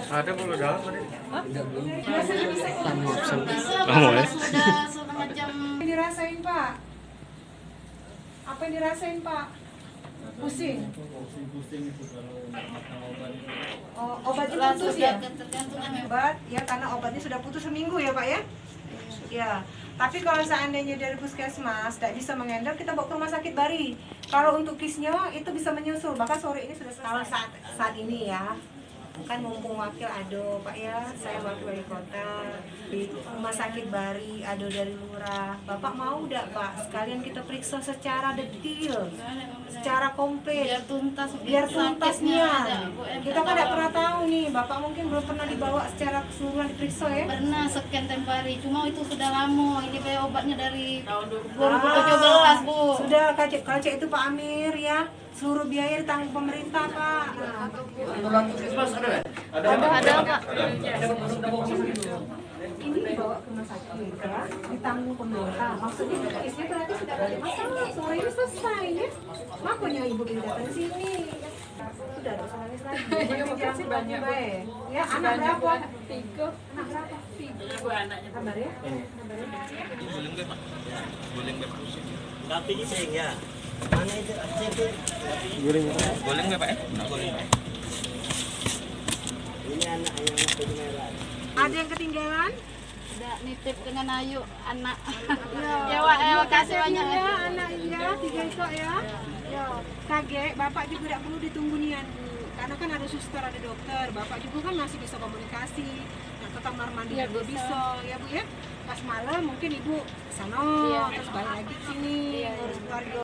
Ada perlu dalam tadi? Kamu ya? Sudah setengah jam. Apa yang dirasain Pak? Apa yang dirasain Pak? Pusing? Pusing itu kalau nggak makan obat itu. Oh, obatnya Langsung putus ya? tergantung Obat ya, karena obatnya sudah putus seminggu ya Pak ya? Ya, tapi kalau seandainya dari puskesmas tidak bisa mengendal, kita bawa ke rumah sakit Bari. Kalau untuk kisnya itu bisa menyusul, bahkan sore ini sudah selesai. Kalau saat ini ya, kan mumpung wakil Ado Pak ya, saya wakil wali kota di rumah sakit Bari, Ado dari lurah. Bapak mau tidak Pak sekalian kita periksa secara detail, secara komplit, biar tuntasnya. Kita kan tidak pernah tahu nih, Bapak mungkin belum pernah dibawa secara keseluruhan diperiksa ya. Pernah sekian tempo hari, cuma itu sudah lama. Ini kayak obatnya dari 2017 Bu. Sudah KC itu Pak Amir ya, seluruh biaya ditanggung pemerintah Pak. Nah, Ada Pak. ini dibawa ke rumah sakit ya, ditanggung pemerintah. Maksudnya isnya berarti sudah ada masalah, sore ini selesai ya. Makanya ibu ini datang ke sini. Sudah ada usah nangis lagi. Jangan banyak baik. Ya, anak berapa? 3. Anak berapa? 3 anaknya. Kabar ya? Guling Pak. Tapi ini ya. Mana itu? Guling Pak ya? Guling. Ini anak merah. Ada yang ketinggalan? Udah nitip dengan Ayu anak. Ya, Terima kasih banyak ya, anak ya, 3 esok ya. Ya, kaget, Bapak juga tidak perlu ditunggu nian Bu. Karena kan ada suster, ada dokter. Bapak juga kan masih bisa komunikasi. Nah, ke kamar mandi Ya, juga bisa, ya Bu ya. Pas malam mungkin Ibu ke sana, terus balik lagi ke sini, ngurus keluarga.